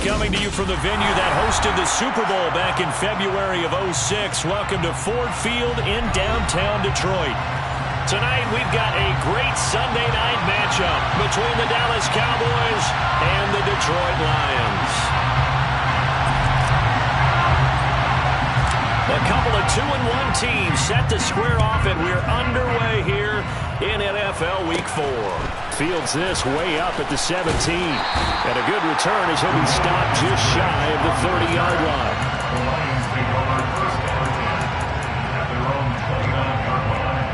coming to you from the venue that hosted the Super Bowl back in February of '06. Welcome to Ford Field in downtown Detroit. Tonight, we've got a great Sunday night matchup between the Dallas Cowboys and the Detroit Lions. A couple of 2-1 teams set to square off, and we're underway here in NFL Week 4. Fields this way up at the 17. And a good return as he'll be stopped just shy of the 30-yard line. The Lions take over first down 10 at their own 29-yard line.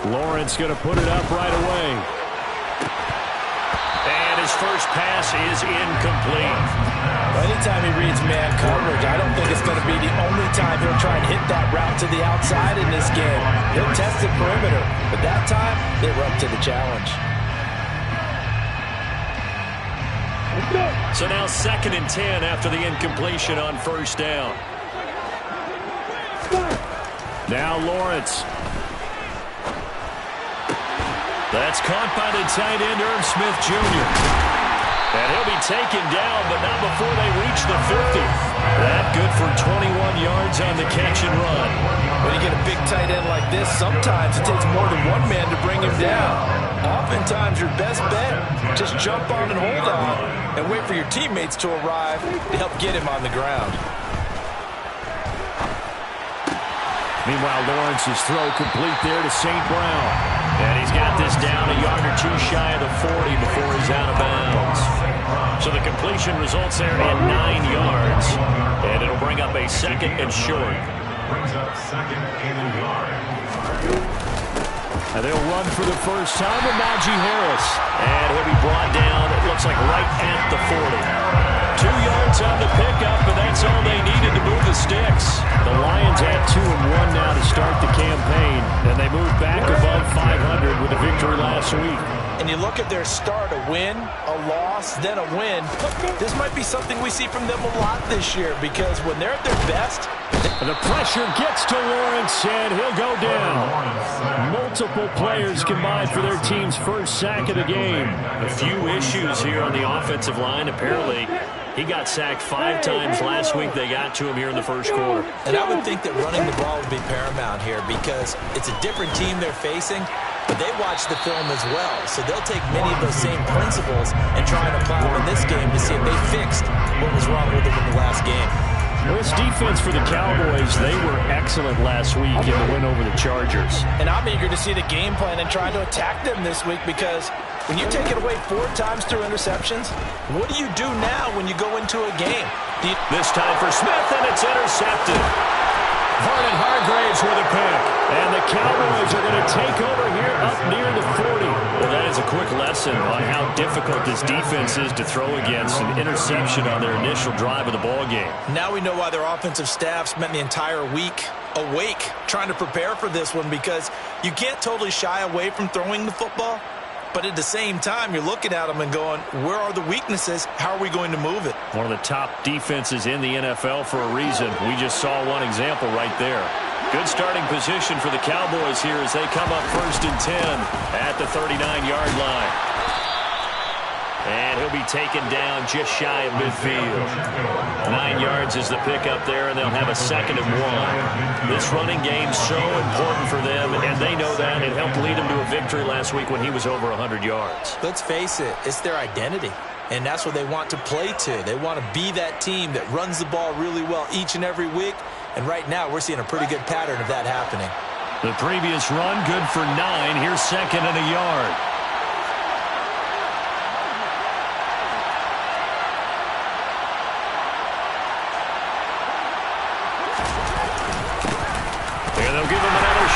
Lawrence going to put it up right away. And his first pass is incomplete. Well, anytime he reads man coverage, I don't think it's going to be the only time he'll try and hit that route to the outside in this game. He'll test the perimeter, but that time they were up to the challenge. So now 2nd and 10 after the incompletion on first down. Now Lawrence. That's caught by the tight end, Irv Smith Jr. And he'll be taken down, but not before they reach the 50. That good for 21 yards on the catch and run. When you get a big tight end like this, sometimes it takes more than one man to bring him down. Oftentimes, your best bet, just jump on and hold on and wait for your teammates to arrive to help get him on the ground. Meanwhile, Lawrence's throw complete there to St. Brown. And he's got this down a yard or two shy of the 40 before he's out of bounds. So the completion results there at 9 yards. And it'll bring up a 2nd and short. Brings up 2nd and yard. And they'll run for the first time with Najee Harris. And he'll be brought down, it looks like right at the 40. 2 yards on the pickup, and that's all they needed to move the sticks. The Lions at 2-1 now to start the campaign, and they move back above 500 with a victory last week. And you look at their start, a win, a loss, then a win. This might be something we see from them a lot this year, because when they're at their best... The pressure gets to Lawrence, and he'll go down. Multiple players combined for their team's first sack of the game. A few issues here on the offensive line. Apparently, he got sacked 5 times last week. They got to him here in the first quarter. And I would think that running the ball would be paramount here because it's a different team they're facing, but they watch the film as well. So they'll take many of those same principles and try and apply them in this game to see if they fixed what was wrong with them in the last game. Well, this defense for the Cowboys, they were excellent last week in the win over the Chargers. And I'm eager to see the game plan and try to attack them this week because when you take it away 4 times through interceptions, what do you do now when you go into a game? This time for Smith, and it's intercepted. Vernon Hargraves with a pick. And the Cowboys are going to take over here up near the 40. Well, that is a quick lesson on how difficult this defense is to throw against. An interception on their initial drive of the ball game. Now we know why their offensive staff spent the entire week awake trying to prepare for this one because you can't totally shy away from throwing the football. But at the same time, you're looking at them and going, where are the weaknesses? How are we going to move it? One of the top defenses in the NFL for a reason. We just saw one example right there. Good starting position for the Cowboys here as they come up 1st and 10 at the 39-yard line. And he'll be taken down just shy of midfield. 9 yards is the pickup there, and they'll have a 2nd and 1. This running game's so important for them, and they know that. It helped lead them to a victory last week when he was over 100 yards. Let's face it, it's their identity, and that's what they want to play to. They want to be that team that runs the ball really well each and every week, and right now we're seeing a pretty good pattern of that happening. The previous run, good for 9. Here's 2nd and a yard.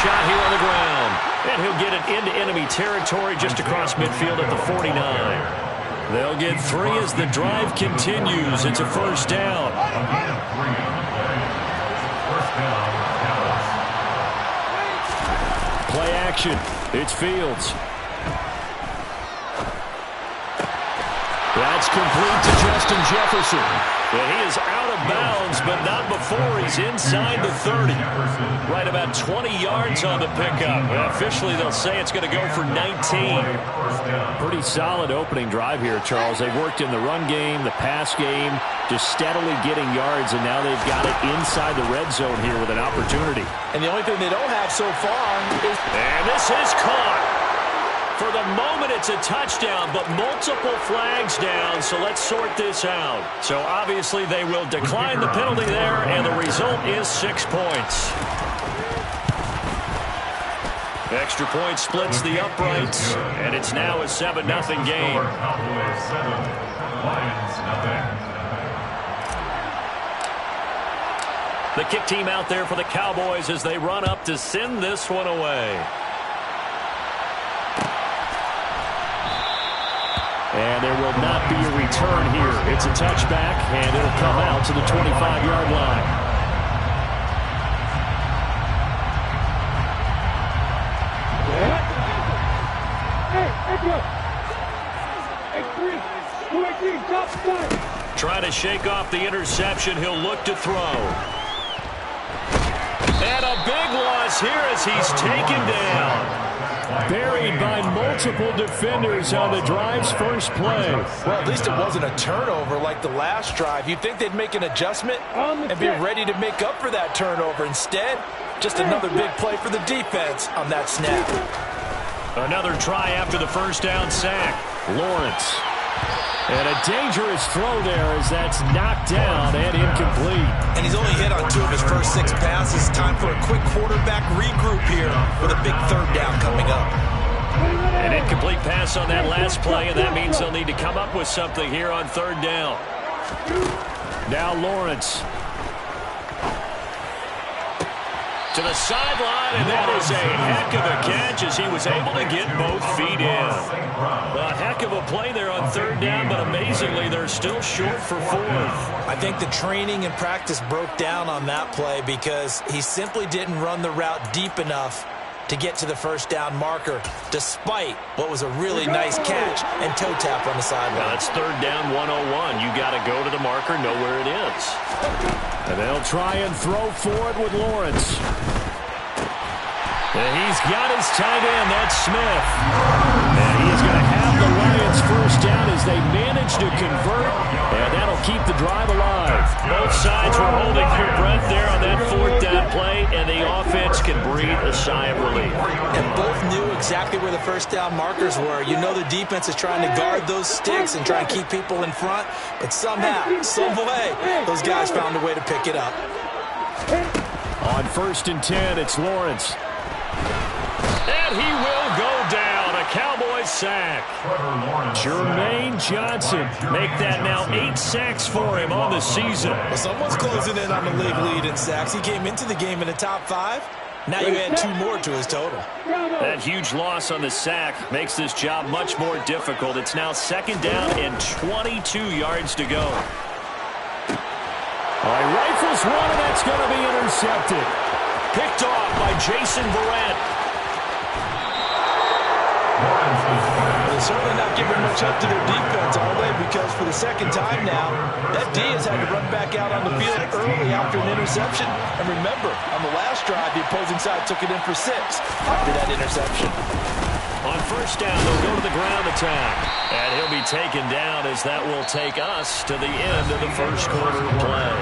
Shot here on the ground. And he'll get it into enemy territory just across midfield at the 49. They'll get 3 as the drive continues. It's a first down. First down, Dallas. action. It's Fields. That's complete to Justin Jefferson. Well, he is out of bounds, but not before he's inside the 30. Right about 20 yards on the pickup. Well, officially, they'll say it's going to go for 19. Pretty solid opening drive here, Charles. They've worked in the run game, the pass game, just steadily getting yards, and now they've got it inside the red zone here with an opportunity. And the only thing they don't have so far is... And this is caught. For the moment, it's a touchdown, but multiple flags down, so let's sort this out. So obviously they will decline the penalty there, and the result is 6 points. Extra point splits the uprights, and it's now a 7-0 game. The kick team out there for the Cowboys as they run up to send this one away. And there will not be a return here. It's a touchback, and it'll come out to the 25-yard line. Trying to shake off the interception. He'll look to throw. And a big loss here as he's taken down. Buried by multiple defenders on the drive's first play. Well, at least it wasn't a turnover like the last drive. You'd think they'd make an adjustment and be ready to make up for that turnover. Instead, just another big play for the defense on that snap. Another try after the first down sack. Lawrence. And a dangerous throw there as that's knocked down and incomplete. And he's only hit on 2 of his first 6 passes. Time for a quick quarterback regroup here with a big third down coming up. An incomplete pass on that last play, and that means they'll need to come up with something here on third down. Now Lawrence. To the sideline, and that is a heck of a catch as he was able to get both feet in. A heck of a play there on third down, but amazingly, they're still short for 4th. I think the training and practice broke down on that play because he simply didn't run the route deep enough to get to the first down marker, despite what was a really nice catch and toe tap on the sideline. Well, it's third down 101. You got to go to the marker, know where it is. And they'll try and throw for it with Lawrence. And he's got his tight end, that's Smith. And he is going to have the Lions first down as they manage to convert, and that'll keep the drive alive. Both sides were holding their breath there on that 4th down play, and the offense can breathe a sigh of relief. And both knew exactly where the first down markers were. You know the defense is trying to guard those sticks and try and keep people in front, but somehow, some way, those guys found a way to pick it up. On 1st and 10, it's Lawrence. And he will go down. A Cowboys sack. Jermaine Johnson make that now 8 sacks for him on the season. Well, someone's closing in on the league lead in sacks. He came into the game in the top 5. Now you add 2 more to his total. That huge loss on the sack makes this job much more difficult. It's now 2nd down and 22 yards to go. All right, rifles one, and that's going to be intercepted. Picked off by Jason Verrett. They're certainly not giving much up to their defense, are they? Because for the 2nd time now, that D has had to run back out on the field early after an interception. And remember, on the last drive, the opposing side took it in for 6 after that interception. On first down, they'll go to the ground attack. And he'll be taken down as that will take us to the end of the first quarter of play.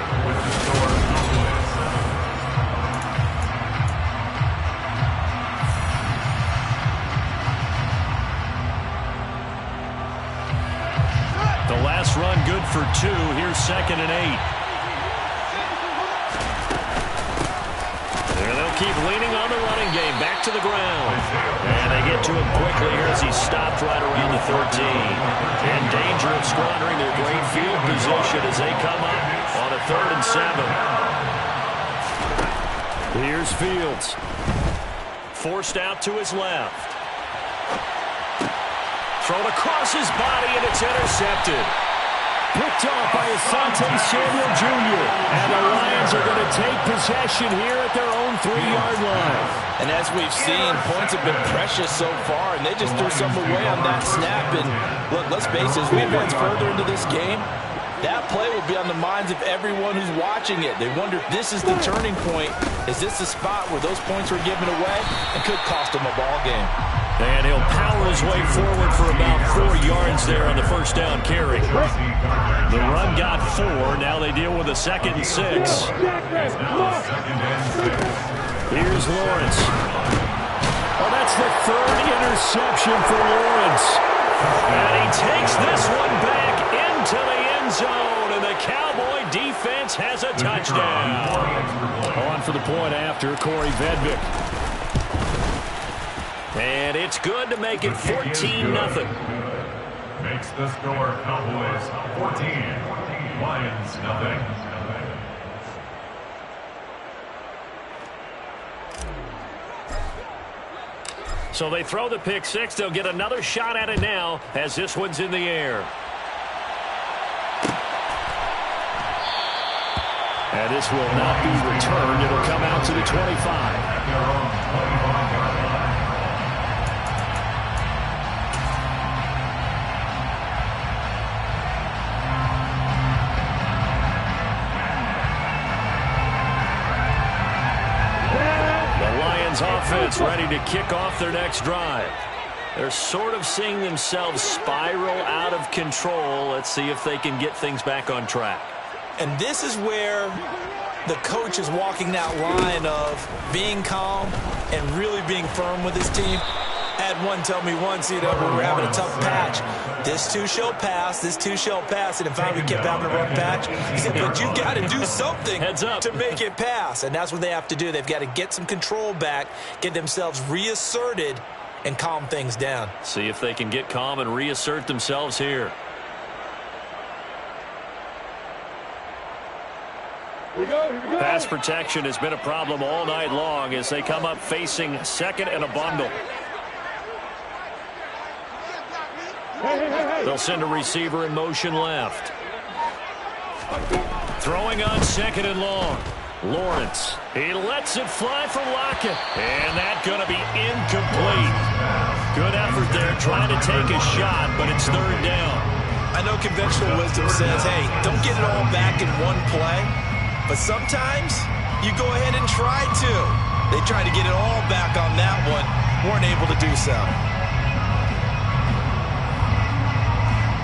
The last run good for 2. Here's 2nd and 8. There they'll keep leaning on the running game. Back to the ground. And they get to him quickly here as he stopped right around the 13. In danger of squandering their great field position as they come up on a 3rd and 7. Here's Fields. Forced out to his left. Thrown across his body, and it's intercepted. Picked off by Asante Samuel Jr. And the Lions are going to take possession here at their own 23-yard line. And as we've seen, points have been precious so far, and they just threw some away on that snap. And look, let's face it, as we advance further into this game, that play will be on the minds of everyone who's watching it. They wonder if this is the turning point. Is this the spot where those points were given away and could cost them a ball game? And he'll power his way forward for about 4 yards there on the first down carry. The run got 4. Now they deal with a 2nd and 6. Here's Lawrence. Oh, that's the 3rd interception for Lawrence. And he takes this one back into the end zone, and the Cowboy defense has a touchdown. On for the point after, Corey Vedvik. And it's good to make it 14-0. Makes the score Cowboys 14, Lions nothing. So they throw the pick six. They'll get another shot at it now as this one's in the air. And this will not be returned. It'll come out to the 25. Offense ready to kick off their next drive. They're sort of seeing themselves spiral out of control. Let's see if they can get things back on track. And this is where the coach is walking that line of being calm and really being firm with his team. I had one tell me once, we were having a tough patch. This too shall pass, this too shall pass. And if we kept having a rough patch, he said, but you got to do something to make it pass. And that's what they have to do. They've got to get some control back, get themselves reasserted, and calm things down. See if they can get calm and reassert themselves here. Pass protection has been a problem all night long as they come up facing 2nd and a bundle. They'll send a receiver in motion left. Throwing on 2nd and long. Lawrence. He lets it fly for Lockett. And that's going to be incomplete. Good effort there trying to take a shot, but it's 3rd down. I know conventional wisdom says, hey, don't get it all back in one play. But sometimes you go ahead and try to. They tried to get it all back on that one. Weren't able to do so.